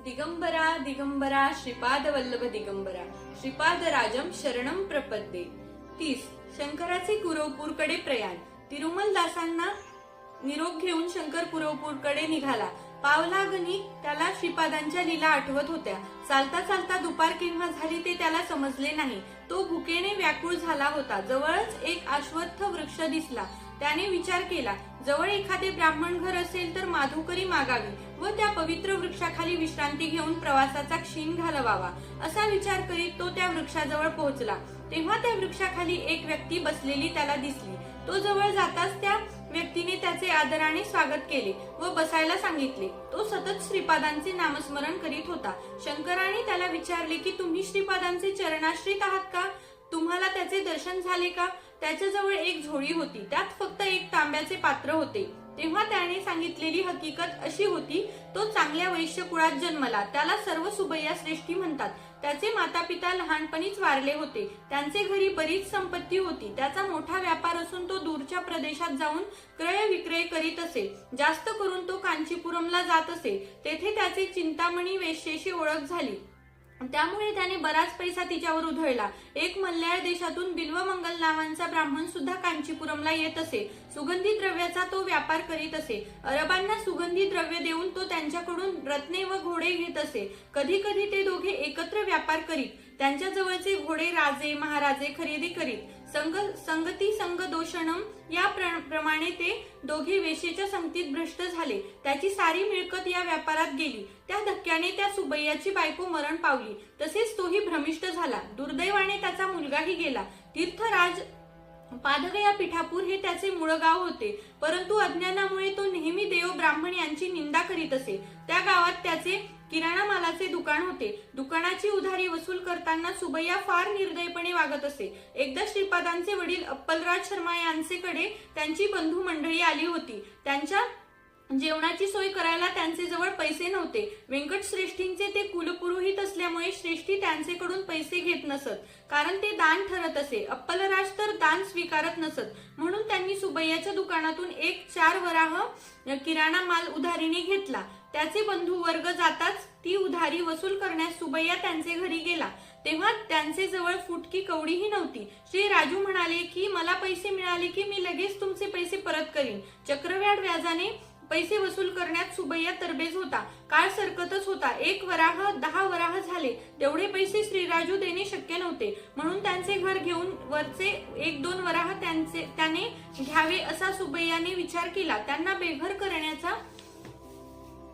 दिगंबरा दिगंबरा श्रीपाद वल्लभ दिगंबरा श्रीपाद राजम शरणम प्रपद्ये. 30. शंकराचे कुरवपूरकडे प्रयाण. तिरुमल दासांना निरोप घेऊन शंकर कुरवपूरकडे निघाला. पावलागणिक त्याला श्रीपादांच्या लीला आठवत होत्या. चालता चालता दुपार केव्हा झाली ते त्याला समजले नाही. तो भुकेने व्याकुळ झाला होता. जवळच एक अश्वत्थ वृक्ष दिसला. त्याने विचार केला, जवळ एखादे ब्राह्मण घर असेल तर माधुकरी मागावी व त्या पवित्र वृक्षाखाली विश्रांती घेऊन प्रवासाचा क्षीण घालवावा. असा विचार करीत तो त्या वृक्षाजवळ पोहोचला. तेव्हा त्या वृक्षाखाली एक व्यक्ती बसलेली त्याला दिसली. तो जवळ जाताच त्या व्यक्तीने त्याचे आदराने स्वागत केले व बसायला सांगितले. तो सतत श्रीपादांचे नामस्मरण करीत होता. शंकराने त्याला विचारले की तुम्ही श्रीपादांचे चरणाश्रित आहात का? तुम्हाला त्याचे दर्शन झाले का? त्याच्याजवळ एक झोळी होती. त्यात फक्त एक तांब्याचे पात्र होते. तेव्हा त्याने सांगितलेली हकीकत अशी होती, तो चांगल्या वैश्य कुळात जन्मला. त्याला सर्व सुबैया श्रेष्ठी म्हणतात. त्याचे माता पिता लहानपणीच वारले होते. त्यांचे घरी बरीच संपत्ती होती. त्याचा मोठा व्यापार असून तो दूरच्या प्रदेशात जाऊन क्रय विक्रय करीत असे. जास्त करून तो कांचीपुरमला जात असे. तेथे त्याची चिंतामणी वेश्येशी ओळख झाली. त्यामुळे त्याने बराच पैसा तिच्यावर उधळला. एक मल्याळ देशातून बिल्वमंगल नावांचा ब्राह्मण सुद्धा कांचीपुरमला येत असे. सुगंधी द्रव्याचा तो व्यापार करीत असे. अरबांना सुगंधी द्रव्य देऊन तो त्यांच्याकडून रत्ने व घोडे घेत असे. कधी कधी ते दोघे एकत्र व्यापार करीत. त्यांच्या जवळचे घोडे राजे महाराजे खरेदी करीत. संगती संग दोषणम या प्रमाणे ते दोघे वेश्येच्या संगतीत भ्रष्ट झाले. त्याची सारी मिळकत या व्यापारात गेली. त्या धक्क्याने त्या सुबैयाची बायको मरण पावली. तसेच तोही भ्रमिष्ट झाला. दुर्दैवाने त्याचा मुलगाही गेला. तीर्थराज पादगया पिठापूर हे त्याचे मूळ गाव होते. परंतु अज्ञानामुळे तो नेहमी देव ब्राह्मण यांची निंदा करीत असे. त्या गावात त्याचे किराणा मालाचे दुकान होते. दुकानाची उधारी वसूल करताना सुबैया फार निर्दयपणे वागत असे. एकदा श्रीपादांचे वडील अप्पलराज शर्मा यांचेकडे त्यांची बंधू मंडळी आली होती. त्यांच्या जेवणाची सोय करायला त्यांचे जवळ पैसे नव्हते. व्यंकट श्रेष्ठींचे ते कुलपुरोहित असल्यामुळे श्रेष्ठी त्यांचेकडून पैसे घेत नसत, कारण ते दान ठरत असे. अप्पलराज तर दान स्वीकारत नसत. म्हणून त्यांनी सुबैयाच्या दुकानातून एक 4 वराह किराणा माल उधारीने घेतला. त्याचे बंधू वर्ग जाताच ती उधारी वसूल करण्यास सुबैया त्यांचे घरी गेला. तेव्हा त्यांचे जवळ फुटकी कवडीही नव्हती. श्री राजू म्हणाले की मला पैसे मिळाले की मी लगेच तुमचे पैसे परत करीन. चक्रव्याढ व्याजाने पैसे वसूल करण्यात सुबैया तरबेज होता. काळ सरकतच होता. 1 वराह 10 वराह झाले. तेवढे पैसे श्रीराजू देणे शक्य नव्हते. म्हणून त्यांचे घर घेऊन वरचे 1-2 वराह त्याने घ्यावे असा सुबैयाने विचार केला. त्यांना बेघर करण्याचा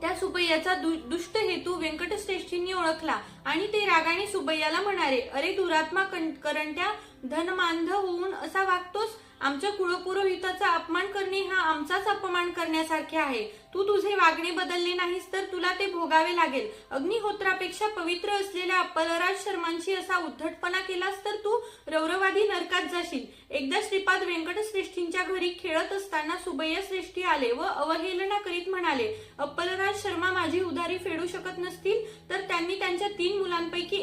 त्या सुबैयाचा दुष्ट हेतू व्यंकटश्रेष्ठींनी ओळखला आणि ते रागाने सुबैयाला म्हणाले, अरे दुरात्मा करंट्या, धनमांध होऊन असा वागतोस. आमच्या कुळपुरोहिताचा अपमान करणे हा आमचाच अपमान करण्यासारखे आहे. तू तुझे वागणे बदलले नाहीस तर तुला ते भोगावे लागेल. अग्निहोत्रापेक्षा पवित्र असलेल्या अप्पलराज शर्मांशी असा उद्धटपणा केलास तर तू रौरवादी नरकात जाशील. एकदा श्रीपाद व्यंकटश्रेष्ठींच्या घरी खेळत असताना सुबैया श्रेष्ठी आले व अवहेलना करीत म्हणाले, अप्पलराज शर्मा माझी उधारी फेडू शकत नसतील तर त्यांनी त्यांच्या 3 मुलांपैकी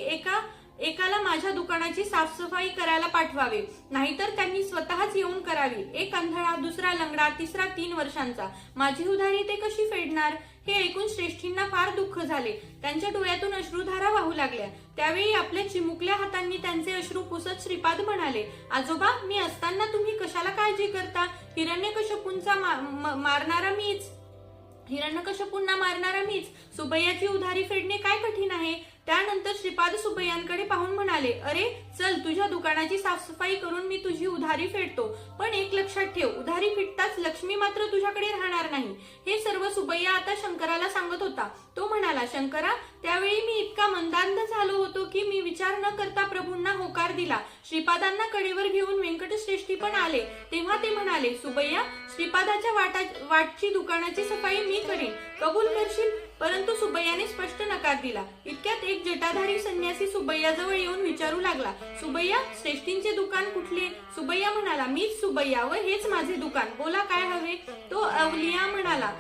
एकाला माझ्या दुकानाची साफसफाई करायला पाठवावे, नाहीतर त्यांनी स्वतःच येऊन करावी. एक अंधळा, दुसरा लंगडा, तिसरा 3 वर्षांचा. माझी उधारी ते कशी फेडणार? हे ऐकून श्रेष्ठींना फार दुःख झाले. त्यांच्या डोळ्यातून अश्रुधारा वाहू लागल्या. त्यावेळी आपल्या चिमुकल्या हातांनी त्यांचे अश्रू पुसत श्रीपाद म्हणाले, आजोबा, मी असताना तुम्ही कशाला काळजी करता? हिरण्यकश्यपूंना मारणारा मीच. सुबैयाची उधारी फेडणे काय कठीण आहे? त्यानंतर श्रीपाद सुबैयांकडे पाहून म्हणाले, अरे चल, तुझ्या दुकानाची साफसफाई करून मी तुझी उधारी फेडतो. पण एक लक्षात ठेव, उधारी फिटताच लक्ष्मी मात्र तुझ्याकडे राहणार नाही. हे सर्व सुबैया आता शंकराला सांगत होता. तो म्हणाला, शंकरा, त्यावेळी मी इतका मंदांध झालो होतो की मी विचार न करता प्रभूंना होकार दिला. श्रीपादांना कडेवर घेऊन व्यंकटश्रेष्ठी पण आले. तेव्हा ते म्हणाले, सुबैया, श्रीपादाच्या वाटची दुकानाची सफाई मी करेन, कबूल करशील? परंतु सुबैयाने स्पष्ट नकार दिला. इतक्यात एक जटाधारी संन्यासी सुबैयाजवळ येऊन विचारू लागला, सुबैया, श्रेष्ठींचे दुकान कुठले? सुबैया म्हणाला, मीच सुबैया व हेच माझे दुकान. बोला, काय हवे? तो अवलिया म्हणाला,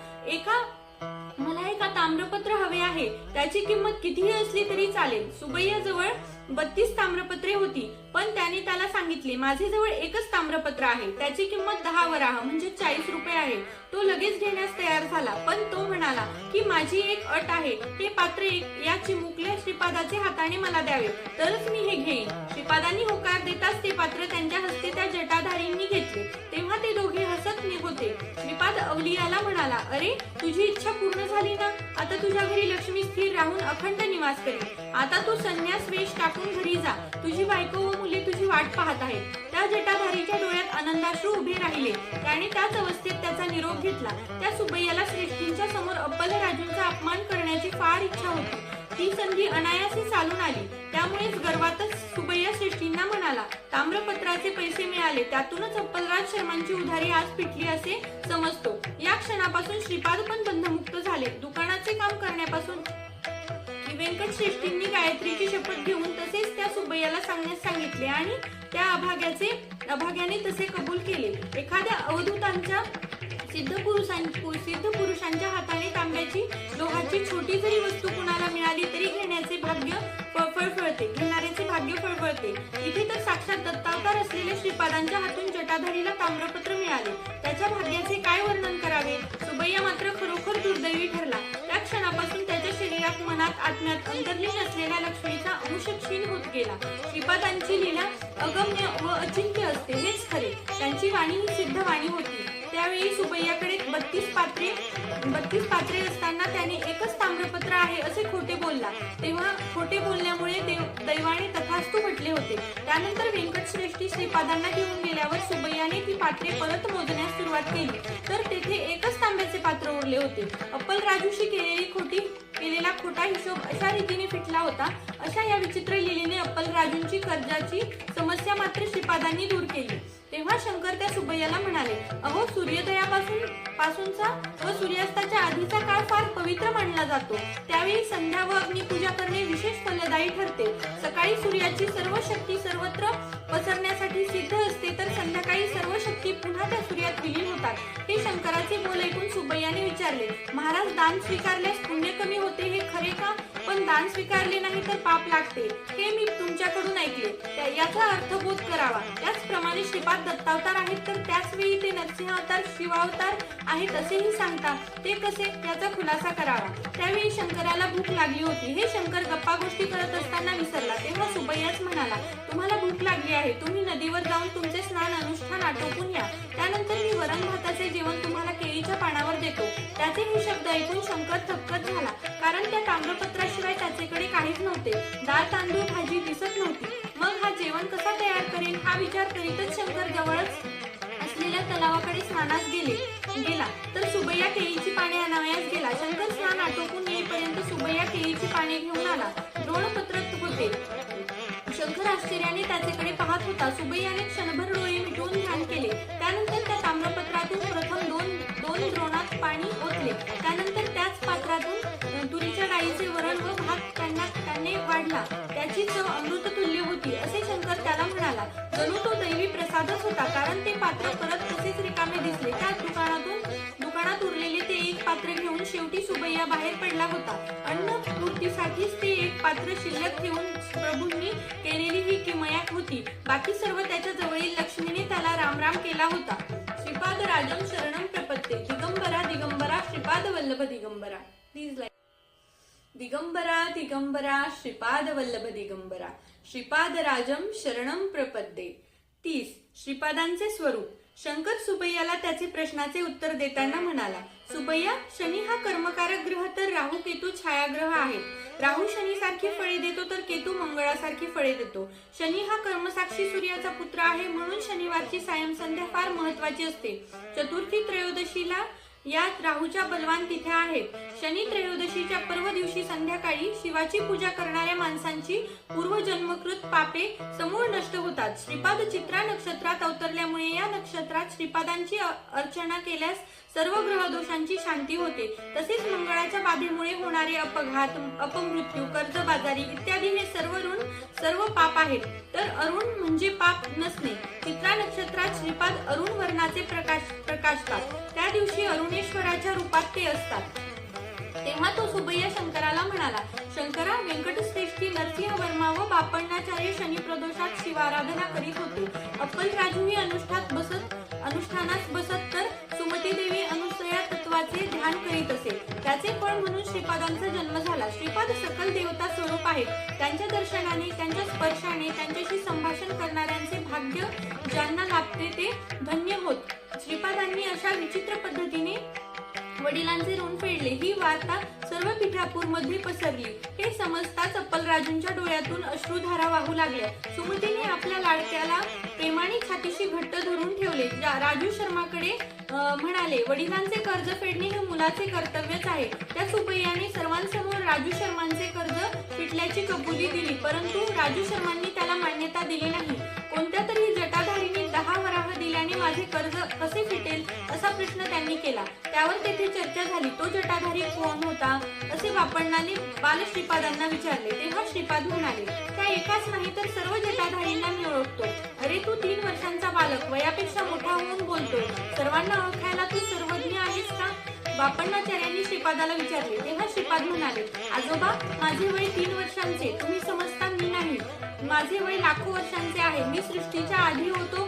मला एक का ताम्रपत्र हवे आहे, त्याची किंमत कितीही असली तरी चालेल. सुबैयाजवळ 32 ताम्रपत्रे होती, पण त्याने त्याला सांगितले, माझे जवळ एकच ताम्रपत्र आहे, त्याची किंमत 10 वराह म्हणजे 40 रुपये आहे. तो लगेच घेण्यास तयार झाला, पण तो म्हणाला की माझी एक अट आहे, हे पात्र या चिमुकल्या श्रीपादाचे हाताने मला द्यावे, तरच मी हे घेईन. श्रीपादांनी होकार देताच ते पात्र त्यांच्या हस्ते त्या जटाधारींनी घेतले. तेव्हा ते दोघे हसत होते. श्रीपाद अवलियाला म्हणाला, अरे तुझी इच्छा पूर्ण झाली ना, आता तुझ्या घरी लक्ष्मी स्थिर राहून अखंड निवास करेल. आता तू संन्यास वेश टाकून घरी जा, तुझी बायको व मुले तुझी वाट पाहत आहेत. त्या जटाधारीच्या डोळ्यात आनंदाश्रू उभे राहिले. त्याने त्याच अवस्थेत त्याचा निरोप घेतला. त्या सुबैयाला श्रेष्ठींच्या समोर अप्पल राजूंचा अपमान करण्याची फार इच्छा होती. ती संधी अनायासे चालून आली. त्यामुळेच गर्वातच सुबैया श्रेष्ठींना म्हणाला, ताम्रपत्राचे पैसे मिळाले, त्यातूनच अप्पलराज शर्मांची उधारी आज पिटली असे समजतो. या क्षणापासून श्रीपाद पण बंधमुक्त झाले. दुकानाचे काम करण्यापासून व्यंकट श्रेष्ठींनी गायत्रीची शपथ घेऊन तसेच त्या सुबैयाला सांगण्यास सांगितले आणि त्या अभाग्याने तसे कबूल केले. एखाद्या अवधूतांच्या सिद्ध पुरुषांच्या हाताने तांब्याची लोहाची छोटी जरी वस्तू कुणाला मिळाली तरी घेण्याचे भाग्य फळफळते. इथे तर साक्षात दत्तावतार असलेल्या श्रीपादांच्या हातून जटाधारीला ताम्रपत्र मिळाले. त्याच्या भाग्याचे काय वर्णन करावे. सुबैया मात्र खरोखर दुर्दैवी ठरला. त्या क्षणापासून त्याच्या शरीरात, मनात, आत्म्यात अंतर्लीन असलेल्या लक्ष्मीचा अंश क्षीण होत गेला. श्रीपादांची लीला अगम्य व अचिंत्य असते, हेच खरे. त्यांची वाणी ही सिद्ध वाणी होती. त्यावेळी सुबैयाकडे 32 पात्रे असताना त्याने एकच ताम्रपत्र आहे असे खोटे बोलला. तेव्हा खोटे बोलल्यामुळे दैवाने तथास्तु म्हटले होते. त्यानंतर व्यंकटश्रेष्ठी श्रीपादांना घेऊन गेल्यावर सुबैयाने ती पात्रे परत मोजण्यास सुरुवात केली, तर तेथे एकच तांब्याचे पात्र उरले होते. अप्पल राजूशी केलेला खोटा हिशोब अशा रीतीने फिटला होता. अशा या विचित्र लीलेने अप्पल राजूंची कर्जाची समस्या मात्र श्रीपादांनी दूर केली. तेव्हा शंकर त्या सुबैयाला म्हणाले, अहो, सूर्योदयापासूनचा व सूर्यास्ताच्या आधीचा काळ फार पवित्र मानला जातो. त्यावेळी संध्या व अग्निपूजा करणे विशेष फलदायी ठरते. सकाळी सूर्याची सर्व शक्ती सर्वत्र पसरण्यासाठी सिद्ध असते, तर संध्याकाळी सर्व शक्ती पुन्हा त्या सूर्यात विलीन होतात. हे शंकराचे बोल ऐकून सुबैयाने विचारले, महाराज, दान स्वीकारल्यास पुण्य कमी होते हे खरे का? पण दान स्वीकारले नाही तर पाप लागते, हे मी तुमच्याकडून ऐकले. याचा अर्थबोध करावा. त्याचप्रमाणे श्रीपाद दत्तावतार आहेत, तर त्याच वेळी ते नरसिंहावतार, शिवावतार आहेत असेही सांगतात. ते कसे, याचा खुलासा करावा. त्यावेळी शंकराला भूक लागली होती. हे शंकर गप्पा गोष्टी करत असताना विसरला. तेव्हा सुबैयाच म्हणाला, तुम्हाला भूक लागली आहे, तुम्ही नदीवर जाऊन तुमचे स्नान अनुष्ठान आटोपून या. त्यानंतर मी वरण भाताचे जेवण तुम्हाला केळीच्या पानावर देतो. त्याचे हे शब्द ऐकून शंकर थक्कच झाला, कारण त्या ताम्रपत्राशिवाय त्याचेकडे काहीच नव्हते. डाळ, तांदूळ, भाजी दिसत नव्हती. मग हा जेवण कसा तयार करेल हा विचार करीतच शंकर जवळच असलेल्या तलावाकडे स्नानास गेला, तर सुबैया केळीची पाने आणावयास गेला. शंकर स्नान आटोपून येईपर्यंत सुबैया केळीची पाने घेऊन आला. द्रोणपत्र होते. शंकर आश्चर्याने त्याचेकडे पाहत होता. सुबैयाने क्षणभर डोळे मिटवून ध्यान केले. त्यानंतर त्या ताम्रपत्रातून प्रथम दोन द्रोणात पाणी ओतले. त्यानंतर त्याच पात्रातून तुरीच्या डाळीचे वरण व भात त्याने वाढला. त्याची चव अमृततुल्य होती असे शंकर त्याला म्हणाला. जणू तो दैवी प्रसादच होता, कारण ते पात्र परत तसेच रिकामे दिसले. त्या दुकानात उरलेले ते एक पात्र घेऊन शेवटी सुबैया बाहेर पडला होता. अन्नपूर्तीसाठीच ते एक पात्र शिल्लक ठेवून प्रभूंनी केलेली ही किमया होती. बाकी सर्व त्याच्या जवळील लक्ष्मीने त्याला रामराम केला होता. श्रीपाद राजम शरणम प्रपत्ते. दिगंबरा दिगंबरा श्रीपाद वल्लभ दिगंबरा. Please like. दिगंबरा दिगंबरा श्रीपाद वल्लभ दिगंबरा श्रीपाद राजम शरणम प्रपद्ये. 30. श्रीपादांचे स्वरूप. शंकर सुबैयाला त्याचे प्रश्नाचे उत्तर देताना म्हणाला, सुबैया, शनी हा कर्मकारक ग्रह तर राहू केतू छायाग्रह आहे. राहू शनीसारखी फळे देतो तर केतू मंगळासारखी फळे देतो. शनी हा कर्मसाक्षी सूर्याचा पुत्र आहे, म्हणून शनिवारची सायंसंध्या फार महत्वाची असते. चतुर्थी त्रयोदशीला यात राहूच्या बलवान तिथ्या आहेत. शनी त्रयोदशीच्या पर्व दिवशी संध्याकाळी शिवाची पूजा करणाऱ्या माणसांची पूर्वजन्मकृत पापे समूळ नष्ट होतात. श्रीपाद चित्रा नक्षत्रात अवतरल्यामुळे या नक्षत्रात श्रीपादांची अर्चना केल्यास सर्व ग्रहदोषांची शांती होते. तसेच मंगळाच्या बाधेमुळे होणारे अपघात, अपमृत्यू, कर्जबाजारी इत्यादी हे सर्व पाप आहेत. तर अरुण म्हणजे पाप नसणे. चित्रा नक्षत्रात श्रीपाद अरुण वर्णाचे प्रकाशतात. त्या दिवशी अरुणेश्वराच्या रूपात ते असतात. तेव्हा तो सुबैया शंकराला म्हणाला, शंकरा, व्यंकटश्रेष्ठी नरसिंह वर्मा व बापण्णाचार्य शनी प्रदोषात शिवाराधना करीत होते. अप्पल राजूही अनुष्ठानास बसत तर सुमती देवी अनुसया तत्वाचे ध्यान करीत असे. त्याचे फळ म्हणून श्रीपादांचा जन्म झाला. श्रीपाद सकल देवता स्वरूप आहेत. त्यांच्या दर्शनाने, त्यांच्या स्पर्शाने, त्यांच्याशी संभाषण करणाऱ्यांचे भाग्य ज्यांना लाभते ते धन्य होत. श्रीपादांनी अशा विचित्र पद्धतीने वडिलांचे ऋण फेडले. ही वार्ता सर्व पिठापूर मध्ये पसरली. हे समजताच अप्पलराजूंच्या डोळ्यातून अश्रुधारा वाहू लागल्या. सुमतीने आपल्या लाडक्याला प्रेमाने छातीशी घट्ट धरून ठेवले. राजू शर्माकडे म्हणाले, वडिलांचे कर्ज फेडणे हे मुलाचे कर्तव्यच आहे. त्या सुबैयाने सर्वांसमोर राजू शर्मांचे कर्ज फिटल्याची कबुली दिली, परंतु राजू शर्मांनी त्याला मान्यता दिली नाही. कोणत्या तरी जटाधारीने 10 वराह दिल्याने माझे कर्ज कसे फिटेल असा प्रश्न त्यांनी केला. त्यावर तेथे चर्चा झाली. तो जटाधारी कोण होता असे बापण्णाने बालश्रीपादांना विचारले. तेव्हा श्रीपाद म्हणाले, त्या एकाच नाही तर सर्व जटाधारींना मी ओळखतो. अरे, तू 3 वर्षांचा बालक, वयापेक्षा मोठा होऊन बोलतोय. सर्वांना ओळखायला तू सर्वज्ञ आहेस का? बापण्णाचार्यांनी श्रीपादाला विचारले. तेव्हा श्रीपाद म्हणाले, आजोबा, माझे वय 3 वर्षांचे, तुम्ही समजता मी नाही. माझे वय लाखो वर्षांचे आहे. मी सृष्टीच्या आधी होतो,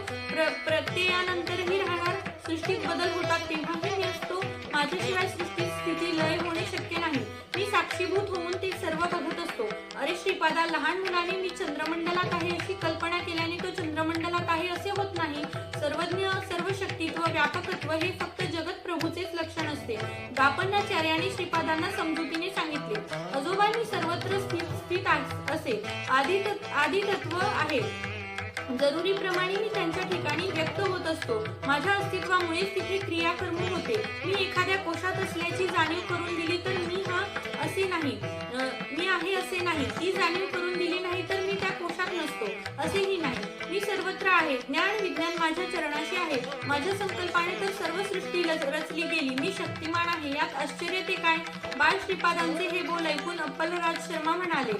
प्रत्ययानंतरही राहणार. सृष्टीत बदल होतात तेव्हाही मी असतो. माझ्याशिवाय सृष्टीत स्थिती लय होणे शक्य नाही. मी साक्षीभूत होऊन ते सर्व बघत असतो. अरे श्रीपादा, लहान मुलाने मी चंद्रमंडलात आहे अशी कल्पना केल्याने तो चंद्रमंडलात आहे असे होत नाही. सर्वज्ञ, सर्व शक्तित्व, व्यापकत्व हे फक्त जगत प्रभूचेच लक्षण असते. बापण्णाचार्याने श्रीपादांना समजुतीने सांगितले, आजोबांनी सर्वत्र स्थित असे आदी तत्व आहे. जरुरीप्रमाणे मी त्यांच्या ठिकाणी व्यक्त होत असतो. माझ्या अस्तित्वामुळेच तिथे क्रियाकर्म होते. मी एखाद्या कोशात असल्याची जाणीव करून दिली तर मी आहे असे नाही. ती जाणीव करून दिली नाही तर मी त्या कोशात नसतो असेही नाही. मी सर्वत्र आहे. ज्ञान विज्ञान माझ्या चरणाशी आहे. माझ्या संकल्पाने तर सर्व सृष्टी रचली गेली. मी शक्तिमान आहे. यात आश्चर्य ते काय? बाळ श्रीपादांचे हे बोल ऐकून अप्पलराज शर्मा म्हणाले,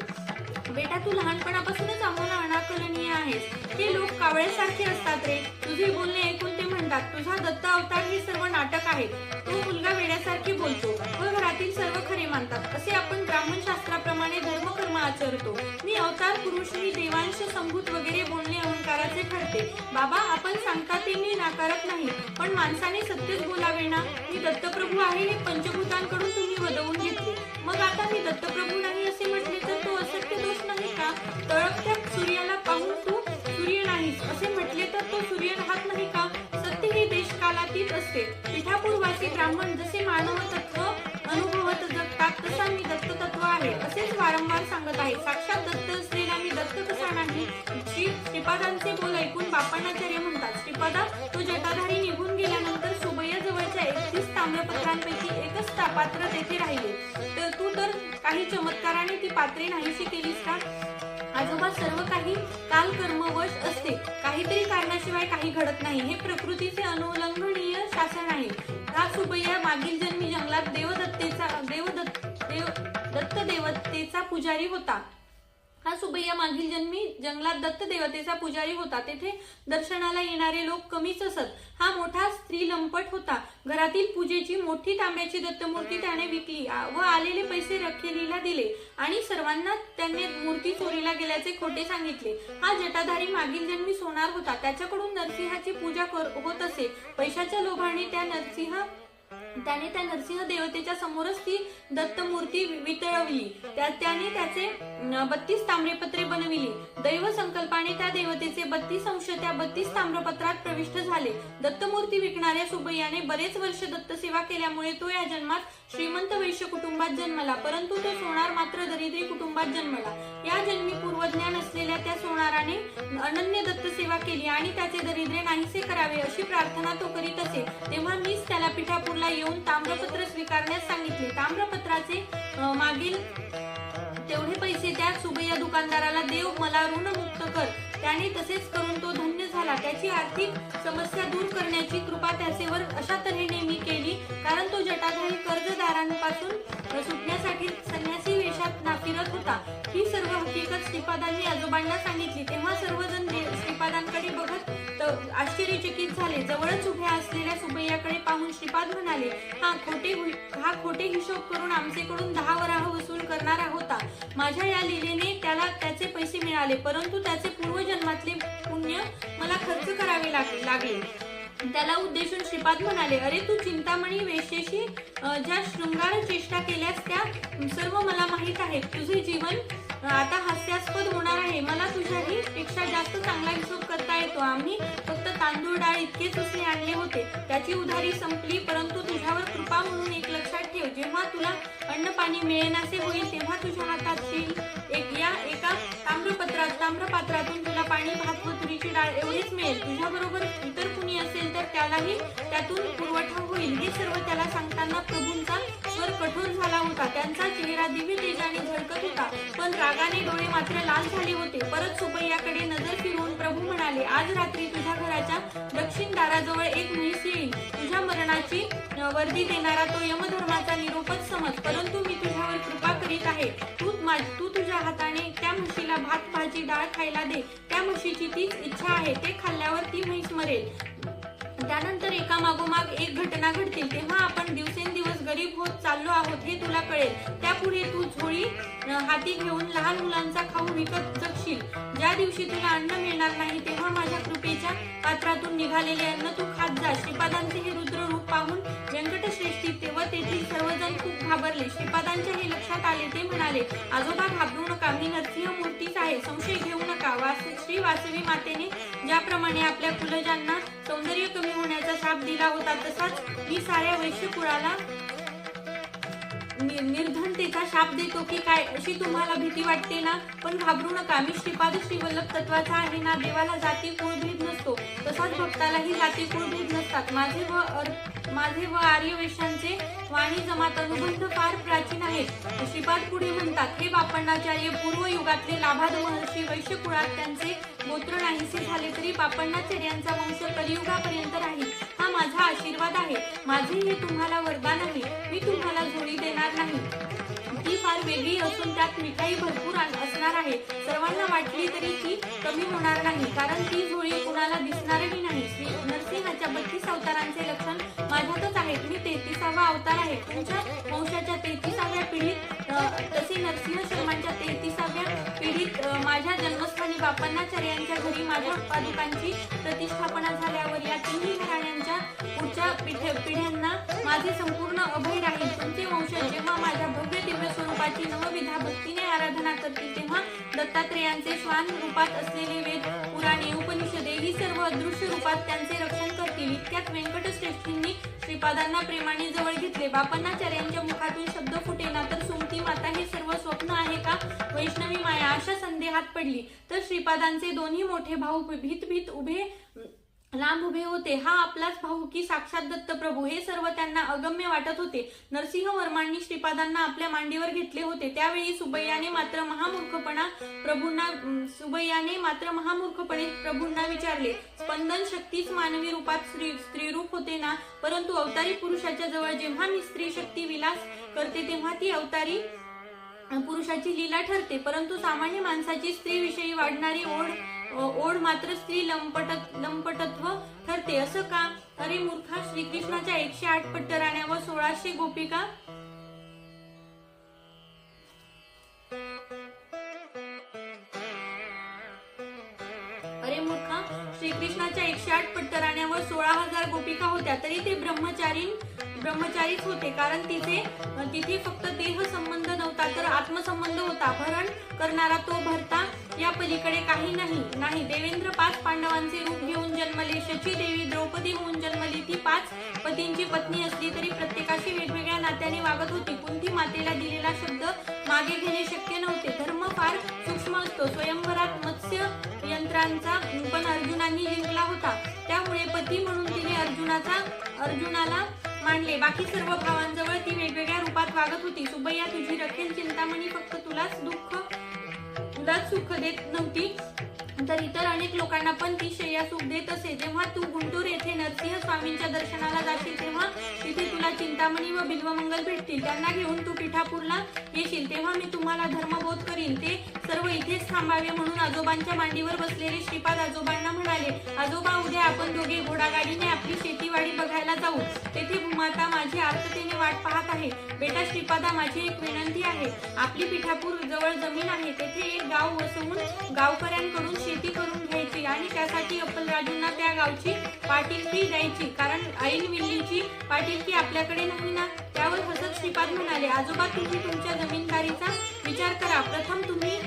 बेटा, तू लहानपणापासूनच आम्हाला अनाकलनीय आहेस. हे लोक कावळ्यासारखे असतात रे. तुझे बोलणे ऐकून ते म्हणतात, तुझा दत्त अवतार हे सर्व नाटक आहे. तो मुलगा वेड्यासारखी बोलतो व घरातील सर्व खरे मानतात. असे आपण ब्राह्मण शास्त्राप्रमाणे धर्मकर्म आचरतो. मी अवतार पुरुष, मी देवांश संभूत वगैरे बोलणे अहंकाराचे ठरते. बाबा, आपण सांगता ते मी नाकारत नाही, पण माणसाने सत्यच बोलावे ना. मी दत्तप्रभू आहे हे पंचभूतांकडून तुम्ही वदवून घेतले. मग आता मी दत्तप्रभू नाही असे म्हटले तर तो असत्य दोष नाही का? तळपत्या सूर्याला पाहून तू सूर्य नाहीस असे म्हटले तर तो सूर्य राहत नाही का? सत्य हे देशकालातीत असते. पिठापूरवासी ब्राह्मण जसे मानव तत्व अनुभवत जगतात तसा मी दत्त तत्व आहे असेच वारंवार सांगत आहे. साक्षात दत्त असलेला मी दत्त कसा नाही? श्रीपादांचे बोल ऐकून बापण्णाचार्य म्हणतात, श्रीपादा, तो जटाधारी निघून गेल्यानंतर सुबैया जवळच्या 31 ताम्रपत्रांपैकी एकच पात्र तेथे राहिले. तर तू तर काही चमत्काराने ती पात्रे नाहीशी केलीस का? आजोबा, सर्व काही कालकर्मवश असते. काहीतरी कारणाशिवाय काही घडत नाही. हे प्रकृतीचे अनुल्लंघनीय शासन आहे. हा सुबैया मागील जन्मी जंगलात दत्तदेवतेचा पुजारी होता. दत्तदेवतेचा पुजारी होता. तेथे दर्शनाला येणारे लोक कमीच असत. हा मोठा स्त्रीलंपट होता. घरातील पूजेची मोठी तांब्याची दत्तमूर्ती त्याने विकली व आलेले पैसे रखेलीला दिले आणि सर्वांना त्याने मूर्ती चोरीला गेल्याचे खोटे सांगितले. हा जटाधारी मागील जन्मी सोनार होता. त्याच्याकडून नरसिंहाची पूजा होत असे. पैशाच्या लोभाने त्याने त्या नरसिंह देवतेच्या समोरच ती दत्तमूर्ती वितळवली. त्याने त्याचे 32 ताम्रपत्रे बनविली. दैव संकल्पाने त्या देवतेचे 32 अंश त्या 32 ताम्रपत्रात प्रविष्ट झाले. दत्तमूर्ती विकणाऱ्या सुबैयाने बरेच वर्ष दत्तसेवा केल्यामुळे तो या जन्मात श्रीमंत वैश्य कुटुंबात जन्मला, परंतु तो सोनार मात्र दरिद्री कुटुंबात जन्मला. या जन्मी पूर्वज्ञान असलेल्या त्या सोनाराने अनन्य दत्तसेवा केली आणि त्याचे दरिद्रे नाहीसे करावे अशी प्रार्थना तो करीत असे. तेव्हा मीच त्याला पिठापूरला येऊन ताम्रपत्र स्वीकारण्यास सांगितले. ताम्रपत्राचे मागील तेवढे पैसे त्या सुबैया दुकानदाराला देव, मला ऋणमुक्त कर. त्याने तसेच करून तो धन्य झाला. त्याची आर्थिक समस्या दूर करण्याची कृपा त्याचेवर अशा तऱ्हेने मी केली, कारण तो जटाधारी कर्जदारांपासून सुटण्यासाठी संन्यासी वेशात फिरत होता. ही सर्व हकीकत श्रीपादांनी आजोबांना सांगितली. तेव्हा सर्वजण श्रीपादांकडे बघत आश्चर्यचकित झाले. जवळच उभ्या असलेल्या सुबैयाकडे पाहून श्रीपाद म्हणाले, हा खोटे हिशोब करून आमचेकडून 10 वराह वसूल करणारा होता. माझ्या या लीलेने त्याला त्याचे पैसे मिळाले, परंतु त्याचे पूर्वजन्मातले पुण्य मला खर्च करावे लागले. त्याला उद्देशून श्रीपाद म्हणाले, अरे तू चिंतामणी वेश्येशी ज्या शृंगार चेष्टा केल्यास त्या सर्व मला माहीत आहे. तुझे जीवन आता हास्यास्पद होणार आहे. मला तुझ्याही पेक्षा जास्त चांगला हिशोब करता येतो. आम्ही फक्त तांदूळ डाळ इतकेच उसने आणले होते. त्याची उधारी संपली, परंतु तुझ्यावर कृपा म्हणून एक लक्षात ठेव, जेव्हा तुला अन्न पाणी मिळेनासे होईल तेव्हा तुझ्या हातातील एका ताम्रपात्रातून तुला पाणी, भात व तुरीची डाळ एवढेच मिळेल. तुझ्याबरोबर इतर कुणी असेल तर त्यालाही त्यातून पुरवठा होईल. हे सर्व त्याला सांगताना प्रभूंचा स्वर कठोर झाला होता. त्यांचा चेहरा दिव्य तेजाने झळकत होता, पण रागाने डोळे मात्र लाल झाले होते. परत सुबैयाकडे नजर फिरवून प्रभू म्हणाले, आज रात्री तुझ्या घराच्या दक्षिण दाराजवळ एक म्हैस येईल. तुझ्या मरणाची वर्दी देणारा तो यमधर्माचा निरोपच समज, परंतु मी तुझ्यावर कृपा करीत आहे. तू तुझ्या हाताने त्या म्हशीला भात, भाजी, डाळ खायला दे. त्या म्हशीची तीच इच्छा आहे. ते खाल्ल्यावर ती म्हैस मरेल. त्यानंतर एकामागोमाग एक घटना घडतील. तेव्हा आपण दिवसेंदिवस गरीब होत चाललो आहोत हे तुला कळेल. त्यापुढे तू झोळी हाती घेऊन लहान मुलांचा खाऊ विकत जगशील. ज्या दिवशी तुला अन्न मिळणार नाही तेव्हा माझ्या कृपेच्या पात्रातून निघालेले अन्न तू खात जा. श्रीपादांचे हे रुद्र रूप पाहून व्यंकटश्रेष्ठी व तेथील सर्वजण खूप घाबरले. श्रीपादांच्या हे लक्षात आले. ते म्हणाले, आजोबा घाबरू नका, मी नरसिंह मूर्तीच आहे, संशय घेऊ नका. श्री वासवी मातेने ज्याप्रमाणे आपल्या कुलजांना सौंदर्य कमी होण्याचा शाप दिला होता, तसाच मी साऱ्या वैश्य कुळाला निर्धनतेचा शाप देतो की काय, अशी तुम्हाला भीती वाटते ना? पण घाबरू नका, मी श्रीपाद श्रीवल्लभ तत्वाचा आहे ना. देवाला जाती कुळभेद नसतो, तसाच भक्तालाही जाती कुळभेद नसतात. माझे व आर्य वैश्यांचे वाणी जमात अनुबंध फार प्राचीन आहेत. श्रीपाद पुढे म्हणतात, हे बापण्णाचार्य, पूर्व युगातले लाभाद महर्षी वैश्य कुळात त्यांचे गोत्र नाहीसे झाले तरी बापण्णाचार्यांचा वंश कलियुगापर्यंत राहील, हा माझा आशीर्वाद आहे. माझे हे तुम्हाला वरदान आहे. मी तुम्हाला झोळी देणार नाही. ती फार वेगळी असून त्यात मिठाई भरपूर असणार आहे. सर्वांना वाटली तरी ती कमी होणार नाही, कारण ती झोळी कुणाला दिसणारही नाही. श्री नरसिंहाच्या 32 अवतारांचे लक्षण माझ्यातच आहेत. मी 33वा अवतार आहे. तुमच्या वंशाच्या 33व्या पिढीत तसे नरसिंह शर्मांच्या 33व्या पिढीत माझ्या जन्मस्थानी बापण्णाचार्यांच्या घरी माझ्या पादुकांची प्रतिष्ठापना झाल्यावर या तिन्ही घराण्यांच्या पुढच्या पिढ्यांना माझे संपूर्ण अभय राहील. तुमचे वंशज जेव्हा माझ्या भव्य दिव्य स्वरूपाची नवविधा भक्तीने आराधना करतील तेव्हा दत्तात्रेयांचे श्वान रूपात असलेले वेद, पुराणे, उपनिषदे ही सर्व अदृश्य रूपात त्यांचे रक्षण करतील. इतक्यात व्यंकटश्रेष्ठींनी श्रीपादांना प्रेमाने जवळ घेतले. बापण्णाचार्यांच्या मुखातून शब्द फुटेना तर सुमती माता हे सर्व स्वप्न आहे का, वैष्णवी माया, अशा संदेहात पडली. तर श्रीपादांचे दोन्ही मोठे भाऊ भीत लांब उभे होते. हा आपलाच भाऊ की साक्षात दत्तप्रभू, हे सर्व त्यांना अगम्य वाटत होते. नरसिंहवर्मांनी श्रीपादांना आपल्या मांडीवर घेतले होते. त्यावेळी सुबैयाने मात्र महामूर्खपणे प्रभूंना विचारले, स्पंदन शक्तीच मानवी रूपात स्त्रीरूप होते ना? परंतु अवतारी पुरुषाच्या जवळ जेव्हा मी स्त्री शक्ती विलास करते तेव्हा ती अवतारी पुरुषाची लीला ठरते. परंतु सामान्य माणसाची स्त्रीविषयी वाढणारी ओढ मात्र स्त्री लंपटत्व ठरते. असं का? अरे मूर्खा, श्रीकृष्णाच्या 108 पट्टराण्या व 1600 गोपिका श्रीकृष्णाच्या 108 पट्टराण्या व 16,000 गोपिका होत्या, तरी ते ब्रह्मचारीच होते, कारण तिथे फक्त देह संबंध नव्हता तर आत्मसंबंध होता. भरण करणारा तो भरता या पलीकडे काही नाही. देवेंद्र 5 पांडवांचे रूप घेऊन जन्मले. शची देवी द्रौपदी होऊन जन्मली. ती 5 पतींची पत्नी असली तरी प्रत्येकाशी वेगवेगळ्या नात्याने वागत होती. कुंती मातेला दिलेला शब्द मागे घेणे शक्य नव्हते. धर्म फार सूक्ष्म असतो. स्वयंवरात मत्स्य यंत्रांचा पण अर्जुनांनी जिंकला होता, त्यामुळे पती म्हणून तिने अर्जुनाला मानले. बाकी सर्व भावांजवळ ती वेगवेगळ्या रूपात वागत होती. सुबैया, तुझी रखेल चिंतामणी फक्त तुलाच सुख देत नव्हती, तर इतर अनेक लोकांना पण ती शय्या सुख देत असे. जेव्हा तू गुंटूर येथे नरसिंह स्वामींच्या दर्शनाला जाशील तेव्हा तिथे तुला चिंतामणी व बिल्वमंगल भेटतील. त्यांना घेऊन तू पिठापूरला येशील. तेव्हा मी तुम्हाला धर्मबोध करीन. ते सर्व इथेच थांबावे म्हणून आजोबांच्या मांडीवर बसलेले श्रीपाद आजोबांना म्हणाले, आजोबा उद्या आपण दोघे घोडागाडीने आपली शेतीवाडी बघायला जाऊ. तेथे भूमाता माझी आर्ततेने वाट पाहत आहे. बेटा श्रीपादा, माझी एक विनंती आहे. आपली पिठापूर जवळ जमीन आहे. तेथे एक गाव वसवून गावकऱ्यांकडून शेती करून घ्यायची आणि त्यासाठी अप्पलराजूंना त्या गावची पाटीलकी द्यायची, कारण ऐन विल्लीची पाटीलकी आपल्याकडे नाही ना. त्यावर हसत श्रीपाद म्हणाले, आजोबा तुम्ही तुमच्या जमीनदारीचा विचार करा. प्रथम तुम्ही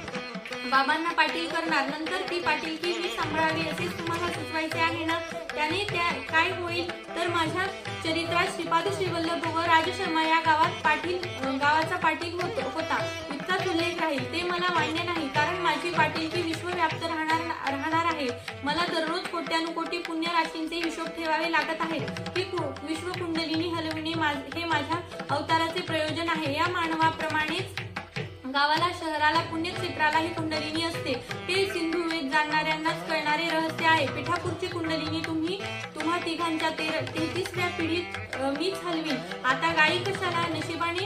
बाबांना पाटील करणार, नंतर ती पाटीलकी मी सांभाळावी असेच तुम्हाला सुचवायचे आहे ना. त्याने काय होईल तर माझ्या चरित्रात श्रीपाद श्रीवल्लभ व राजशर्मा या गावाचा पाटील होता इतकाच उल्लेख राहील. ते मला मान्य नाही, कारण माझी पाटीलकी विश्वव्याप्त राहणार आहे. मला दररोज कोट्यानुकोटी पुण्य राशींचे हिशोब ठेवावे लागत आहेत. ही विश्वकुंडलिनी हलविणे हे माझ्या अवताराचे प्रयोजन आहे. या मानवाप्रमाणेच गावाला, शहराला, पुण्यक्षेत्राला ही कुंडलिनी असते. हे सिंधू वेद जाणणाऱ्यांनाच कळणारे रहस्य आहे. पिठापूरची कुंडलिनी तुम्हा तिघांच्या 33व्या पिढीत मीच हलवीन. आता गायी कशाला, नशिबाने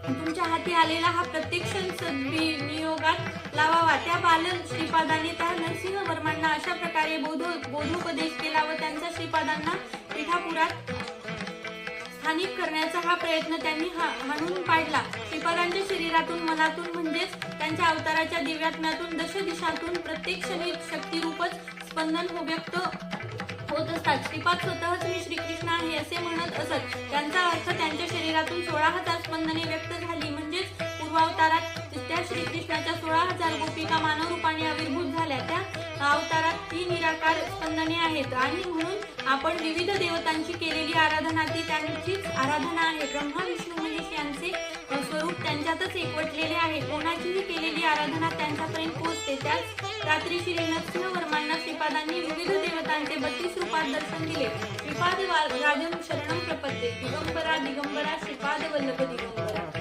तुमच्या हाती आलेला हा प्रत्येक क्षण सद्विनियोगात लावावा. त्या बाल श्रीपादाने त्या नरसिंहवर्मांना अशा प्रकारे बोधोपदेश केला व त्यांचा श्रीपादांना पिठापुरात स्थानिक करण्याचा हा प्रयत्न त्यांनी हाणून पाडला. श्रीपादांच्या शरीरातून, मनातून म्हणजेच त्यांच्या अवताराच्या दिव्यात्म्यातून, दशदिशातून प्रत्येक क्षणी शक्तिरूपच स्पंदन व्यक्त होत असतात. श्रीपाद स्वतःच मी श्रीकृष्ण आहे असे म्हणत असत. त्यांचा अर्थ त्यांच्या शरीरातून 16,000 स्पंदने व्यक्त झाली. म्हणजेच पूर्वावतारात त्या श्रीकृष्णाच्या 16,000 गोपिका मानव रूपाने आविर्भूत झाल्या. त्या अवतारात ती निराकार स्पंदने आहेत आणि म्हणून आपण विविध देवतांची केलेली आराधना ती त्यांचीच आराधना आहे. ब्रह्मा, विष्णू, महेश यांचे स्वरूप त्यांच्यातच एकवटलेले आहे. कोणाचीही केलेली आराधना त्यांच्यापर्यंत पोहोचते. त्याच रात्री श्री नरसिंहवर्मांना श्रीपादांनी विविध देवतांचे 32 रूपात दर्शन दिले. श्रीपाद राजम शरणम प्रपद्ये. दिगंबरा दिगंबरा श्रीपाद वल्लभ दिगंबरा.